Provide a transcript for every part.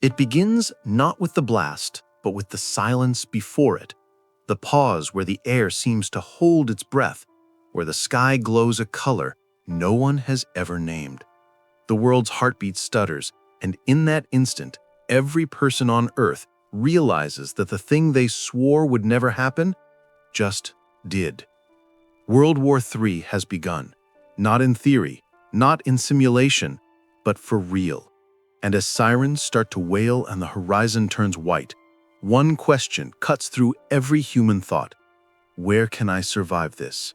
It begins not with the blast, but with the silence before it, the pause where the air seems to hold its breath, where the sky glows a color no one has ever named. The world's heartbeat stutters, and in that instant, every person on Earth realizes that the thing they swore would never happen just did. World War III has begun, not in theory, not in simulation, but for real. And as sirens start to wail and the horizon turns white, one question cuts through every human thought. Where can I survive this?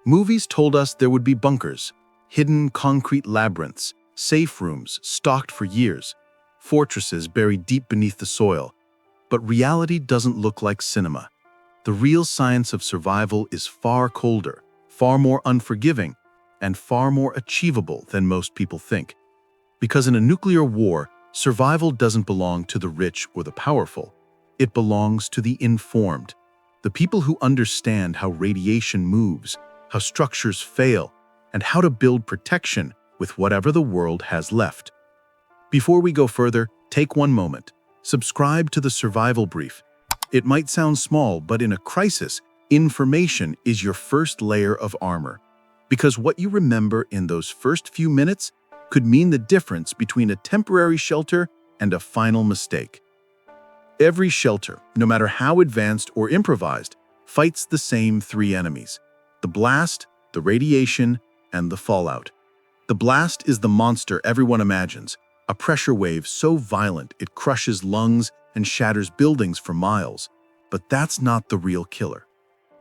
Movies told us there would be bunkers, hidden concrete labyrinths, safe rooms stocked for years, fortresses buried deep beneath the soil. But reality doesn't look like cinema. The real science of survival is far colder, far more unforgiving, and far more achievable than most people think. Because in a nuclear war, survival doesn't belong to the rich or the powerful. It belongs to the informed, the people who understand how radiation moves, how structures fail, and how to build protection with whatever the world has left. Before we go further, take one moment. Subscribe to the Survival Brief. It might sound small, but in a crisis, information is your first layer of armor. Because what you remember in those first few minutes could mean the difference between a temporary shelter and a final mistake. Every shelter, no matter how advanced or improvised, fights the same three enemies: the blast, the radiation, and the fallout. The blast is the monster everyone imagines, a pressure wave so violent it crushes lungs and shatters buildings for miles. But that's not the real killer.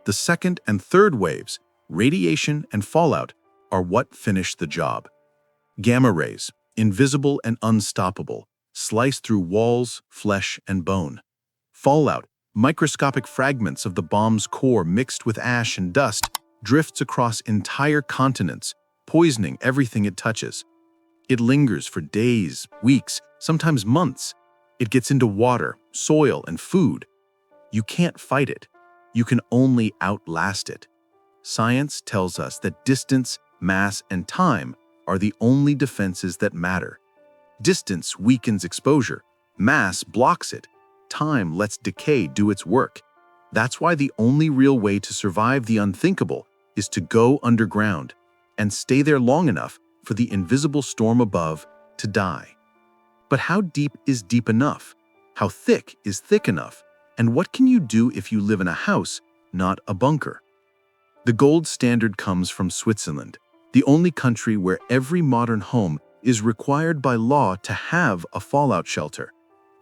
The second and third waves, radiation and fallout, are what finish the job. Gamma rays, invisible and unstoppable, slice through walls, flesh, and bone. Fallout, microscopic fragments of the bomb's core mixed with ash and dust, drifts across entire continents, poisoning everything it touches. It lingers for days, weeks, sometimes months. It gets into water, soil, and food. You can't fight it. You can only outlast it. Science tells us that distance, mass, and time are the only defenses that matter. Distance weakens exposure, mass blocks it, time lets decay do its work. That's why the only real way to survive the unthinkable is to go underground and stay there long enough for the invisible storm above to die. But how deep is deep enough? How thick is thick enough? And what can you do if you live in a house, not a bunker? The gold standard comes from Switzerland, the only country where every modern home is required by law to have a fallout shelter.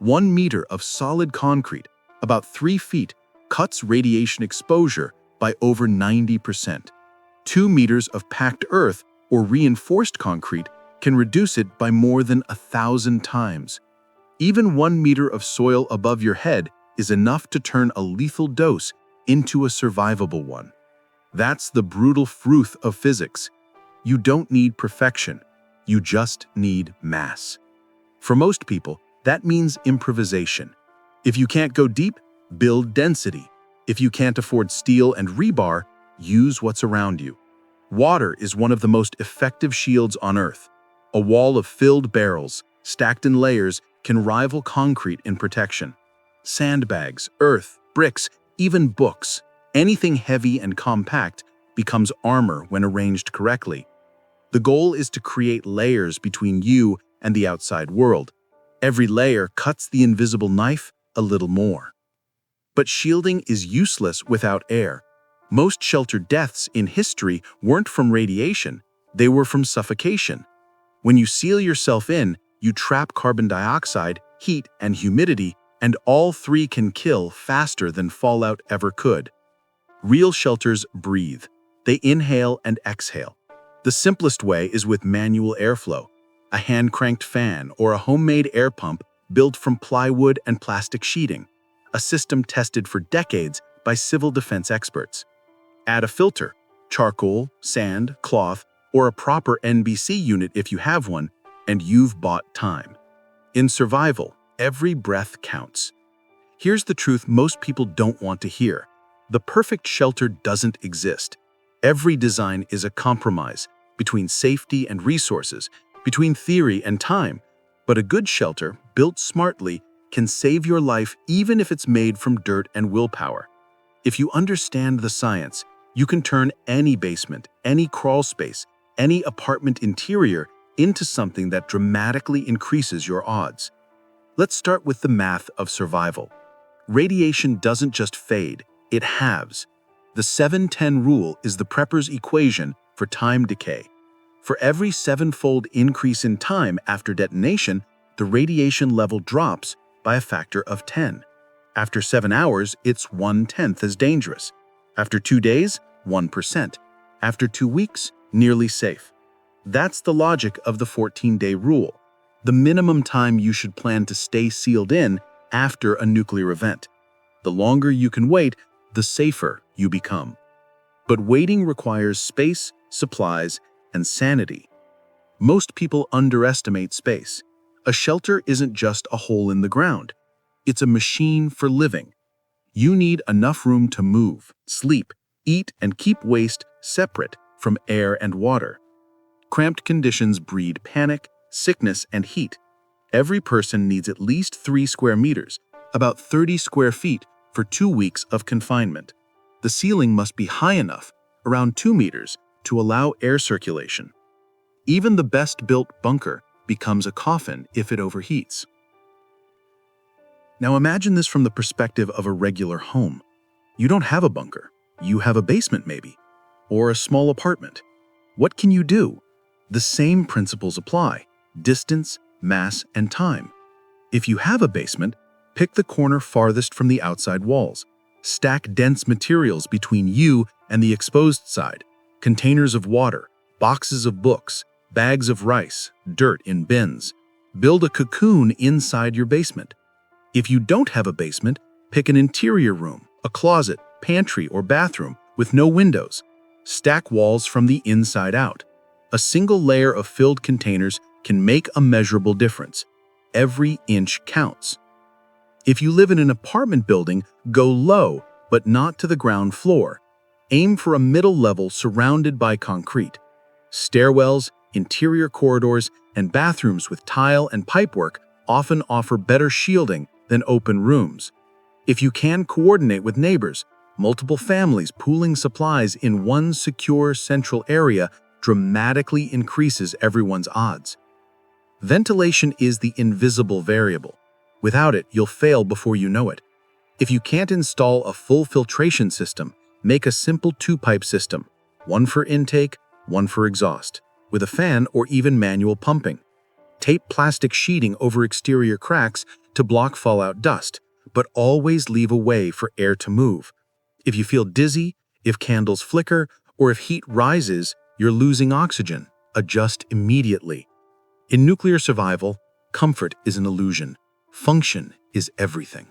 1 meter of solid concrete, about 3 feet, cuts radiation exposure by over 90%. 2 meters of packed earth or reinforced concrete can reduce it by more than 1,000 times. Even 1 meter of soil above your head is enough to turn a lethal dose into a survivable one. That's the brutal truth of physics. You don't need perfection. You just need mass. For most people, that means improvisation. If you can't go deep, build density. If you can't afford steel and rebar, use what's around you. Water is one of the most effective shields on Earth. A wall of filled barrels, stacked in layers, can rival concrete in protection. Sandbags, earth, bricks, even books, anything heavy and compact becomes armor when arranged correctly. The goal is to create layers between you and the outside world. Every layer cuts the invisible knife a little more. But shielding is useless without air. Most shelter deaths in history weren't from radiation, they were from suffocation. When you seal yourself in, you trap carbon dioxide, heat, and humidity, and all three can kill faster than fallout ever could. Real shelters breathe. They inhale and exhale. The simplest way is with manual airflow, a hand-cranked fan or a homemade air pump built from plywood and plastic sheeting, a system tested for decades by civil defense experts. Add a filter, charcoal, sand, cloth, or a proper NBC unit if you have one, and you've bought time. In survival, every breath counts. Here's the truth most people don't want to hear. The perfect shelter doesn't exist. Every design is a compromise between safety and resources, between theory and time. But a good shelter, built smartly, can save your life even if it's made from dirt and willpower. If you understand the science, you can turn any basement, any crawl space, any apartment interior into something that dramatically increases your odds. Let's start with the math of survival. Radiation doesn't just fade, it halves. The 7-10 rule is the prepper's equation for time decay. For every 7-fold increase in time after detonation, the radiation level drops by a factor of 10. After 7 hours, it's 1/10 as dangerous. After 2 days, 1%. After 2 weeks, nearly safe. That's the logic of the 14-day rule, the minimum time you should plan to stay sealed in after a nuclear event. The longer you can wait, the safer you become. But waiting requires space, supplies, and sanity. Most people underestimate space. A shelter isn't just a hole in the ground. It's a machine for living. You need enough room to move, sleep, eat, and keep waste separate from air and water. Cramped conditions breed panic, sickness, and heat. Every person needs at least 3 square meters, about 30 square feet, for 2 weeks of confinement. The ceiling must be high enough, around 2 meters, to allow air circulation. Even the best-built bunker becomes a coffin if it overheats. Now imagine this from the perspective of a regular home. You don't have a bunker. You have a basement maybe, or a small apartment. What can you do? The same principles apply: distance, mass, and time. If you have a basement, pick the corner farthest from the outside walls. Stack dense materials between you and the exposed side: containers of water, boxes of books, bags of rice, dirt in bins. Build a cocoon inside your basement. If you don't have a basement, pick an interior room, a closet, pantry, or bathroom with no windows. Stack walls from the inside out. A single layer of filled containers can make a measurable difference. Every inch counts. If you live in an apartment building, go low, but not to the ground floor. Aim for a middle level surrounded by concrete. Stairwells, interior corridors, and bathrooms with tile and pipework often offer better shielding than open rooms. If you can coordinate with neighbors, multiple families pooling supplies in one secure central area dramatically increases everyone's odds. Ventilation is the invisible variable. Without it, you'll fail before you know it. If you can't install a full filtration system, make a simple 2-pipe system, one for intake, one for exhaust, with a fan or even manual pumping. Tape plastic sheeting over exterior cracks to block fallout dust, but always leave a way for air to move. If you feel dizzy, if candles flicker, or if heat rises, you're losing oxygen. Adjust immediately. In nuclear survival, comfort is an illusion. Function is everything.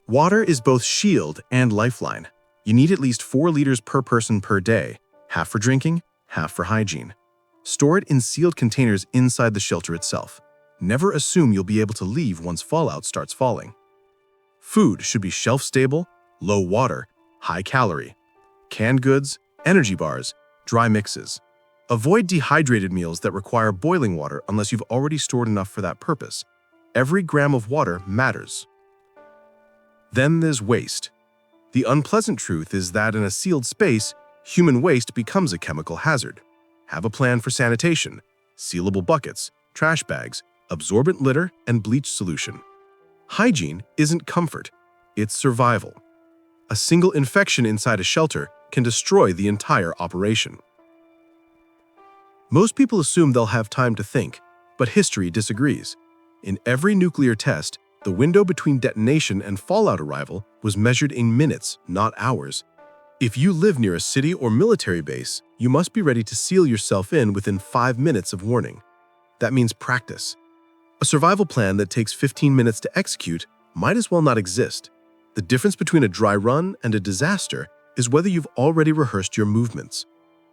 Water is both shield and lifeline. You need at least 4 liters per person per day, half for drinking, half for hygiene. Store it in sealed containers inside the shelter itself. Never assume you'll be able to leave once fallout starts falling. Food should be shelf-stable, low water, high calorie. Canned goods, energy bars, dry mixes. Avoid dehydrated meals that require boiling water unless you've already stored enough for that purpose. Every gram of water matters. Then there's waste. The unpleasant truth is that in a sealed space, human waste becomes a chemical hazard. Have a plan for sanitation, sealable buckets, trash bags, absorbent litter, and bleach solution. Hygiene isn't comfort, it's survival. A single infection inside a shelter can destroy the entire operation. Most people assume they'll have time to think, but history disagrees. In every nuclear test, the window between detonation and fallout arrival was measured in minutes, not hours. If you live near a city or military base, you must be ready to seal yourself in within 5 minutes of warning. That means practice. A survival plan that takes 15 minutes to execute might as well not exist. The difference between a dry run and a disaster is whether you've already rehearsed your movements.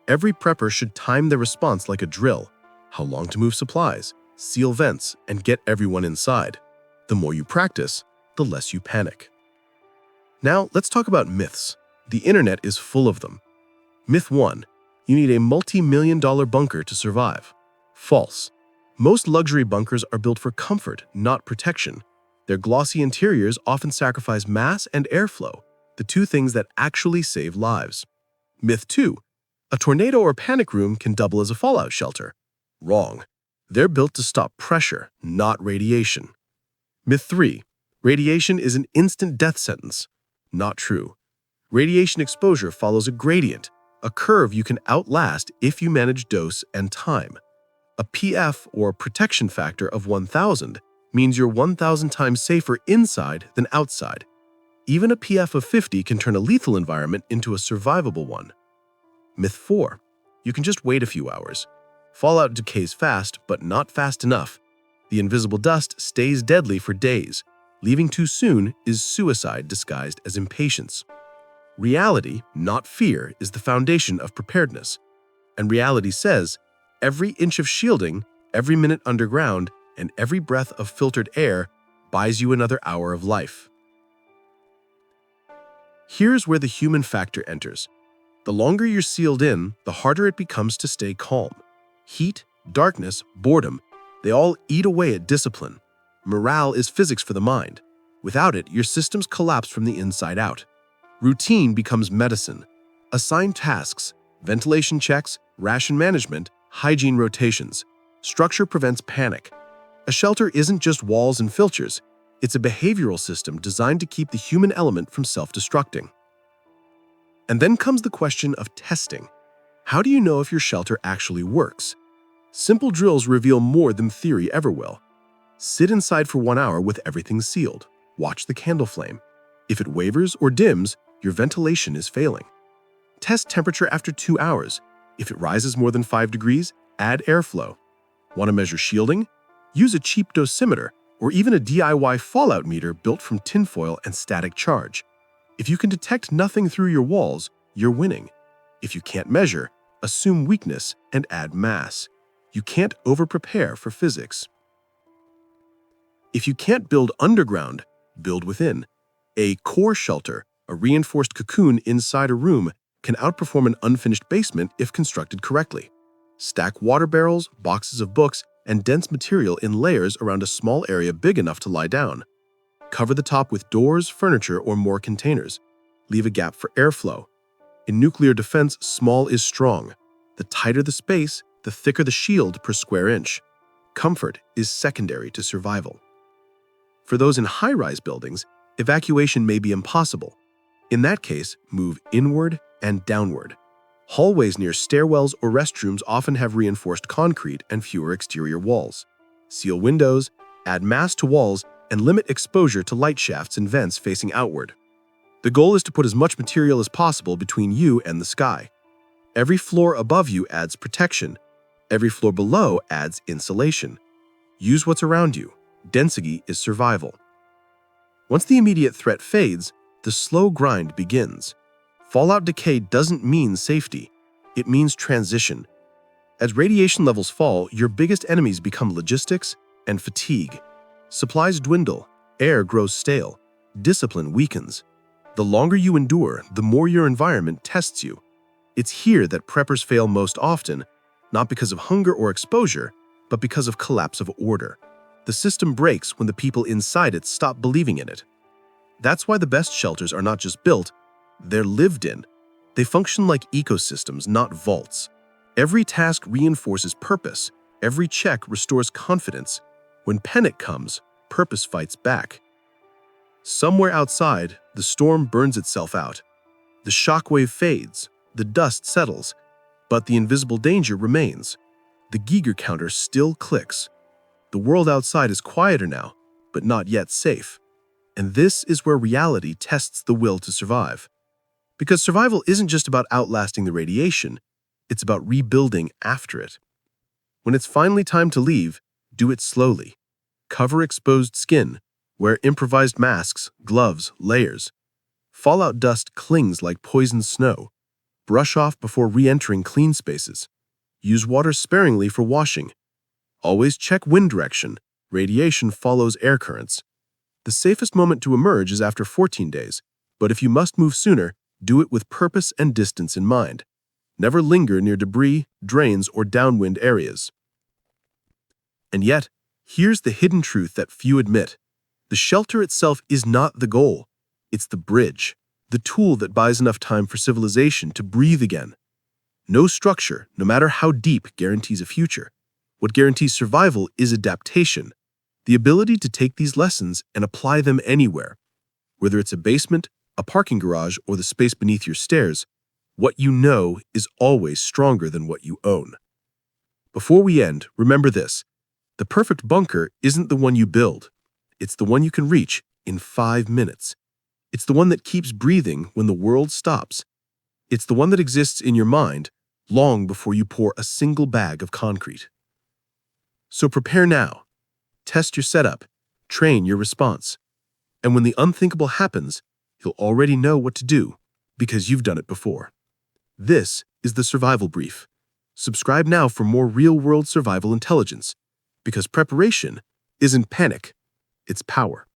Every prepper should time their response like a drill: how long to move supplies, seal vents, and get everyone inside. The more you practice, the less you panic. Now, let's talk about myths. The internet is full of them. Myth 1: you need a multi-million-dollar bunker to survive. False. Most luxury bunkers are built for comfort, not protection. Their glossy interiors often sacrifice mass and airflow, the two things that actually save lives. Myth 2. A tornado or panic room can double as a fallout shelter. Wrong. They're built to stop pressure, not radiation. Myth 3. Radiation is an instant death sentence. Not true. Radiation exposure follows a gradient, a curve you can outlast if you manage dose and time. A PF, or protection factor, of 1,000 means you're 1,000 times safer inside than outside. Even a PF of 50 can turn a lethal environment into a survivable one. Myth 4. You can just wait a few hours. Fallout decays fast, but not fast enough. The invisible dust stays deadly for days. Leaving too soon is suicide disguised as impatience. Reality, not fear, is the foundation of preparedness. And reality says, every inch of shielding, every minute underground, and every breath of filtered air buys you another hour of life. Here's where the human factor enters. The longer you're sealed in, the harder it becomes to stay calm. Heat, darkness, boredom, they all eat away at discipline. Morale is physics for the mind. Without it, your systems collapse from the inside out. Routine becomes medicine. Assign tasks, ventilation checks, ration management, hygiene rotations. Structure prevents panic. A shelter isn't just walls and filters. It's a behavioral system designed to keep the human element from self-destructing. And then comes the question of testing. How do you know if your shelter actually works? Simple drills reveal more than theory ever will. Sit inside for 1 hour with everything sealed. Watch the candle flame. If it wavers or dims, your ventilation is failing. Test temperature after 2 hours. If it rises more than 5 degrees, add airflow. Want to measure shielding? Use a cheap dosimeter or even a DIY fallout meter built from tinfoil and static charge. If you can detect nothing through your walls, you're winning. If you can't measure, assume weakness and add mass. You can't over-prepare for physics. If you can't build underground, build within. A core shelter, a reinforced cocoon inside a room, can outperform an unfinished basement if constructed correctly. Stack water barrels, boxes of books, and dense material in layers around a small area big enough to lie down. Cover the top with doors, furniture, or more containers. Leave a gap for airflow. In nuclear defense, small is strong. The tighter the space, the thicker the shield per square inch. Comfort is secondary to survival. For those in high-rise buildings, evacuation may be impossible. In that case, move inward and downward. Hallways near stairwells or restrooms often have reinforced concrete and fewer exterior walls. Seal windows, add mass to walls, and limit exposure to light shafts and vents facing outward. The goal is to put as much material as possible between you and the sky. Every floor above you adds protection. Every floor below adds insulation. Use what's around you. Density is survival. Once the immediate threat fades, the slow grind begins. Fallout decay doesn't mean safety. It means transition. As radiation levels fall, your biggest enemies become logistics and fatigue. Supplies dwindle, air grows stale, discipline weakens. The longer you endure, the more your environment tests you. It's here that preppers fail most often, not because of hunger or exposure, but because of collapse of order. The system breaks when the people inside it stop believing in it. That's why the best shelters are not just built, they're lived in. They function like ecosystems, not vaults. Every task reinforces purpose. Every check restores confidence. When panic comes, purpose fights back. Somewhere outside, the storm burns itself out. The shockwave fades, the dust settles, but the invisible danger remains. The Geiger counter still clicks. The world outside is quieter now, but not yet safe. And this is where reality tests the will to survive. Because survival isn't just about outlasting the radiation, it's about rebuilding after it. When it's finally time to leave, do it slowly. Cover exposed skin, wear improvised masks, gloves, layers. Fallout dust clings like poisoned snow. Brush off before re-entering clean spaces. Use water sparingly for washing. Always check wind direction. Radiation follows air currents. The safest moment to emerge is after 14 days, but if you must move sooner, do it with purpose and distance in mind. Never linger near debris, drains, or downwind areas. And yet, here's the hidden truth that few admit. The shelter itself is not the goal. It's the bridge, the tool that buys enough time for civilization to breathe again. No structure, no matter how deep, guarantees a future. What guarantees survival is adaptation, the ability to take these lessons and apply them anywhere. Whether it's a basement, a parking garage, or the space beneath your stairs, what you know is always stronger than what you own. Before we end, remember this. The perfect bunker isn't the one you build. It's the one you can reach in 5 minutes. It's the one that keeps breathing when the world stops. It's the one that exists in your mind long before you pour a single bag of concrete. So prepare now. Test your setup. Train your response. And when the unthinkable happens, you'll already know what to do because you've done it before. This is the Survival Brief. Subscribe now for more real-world survival intelligence, because preparation isn't panic, it's power.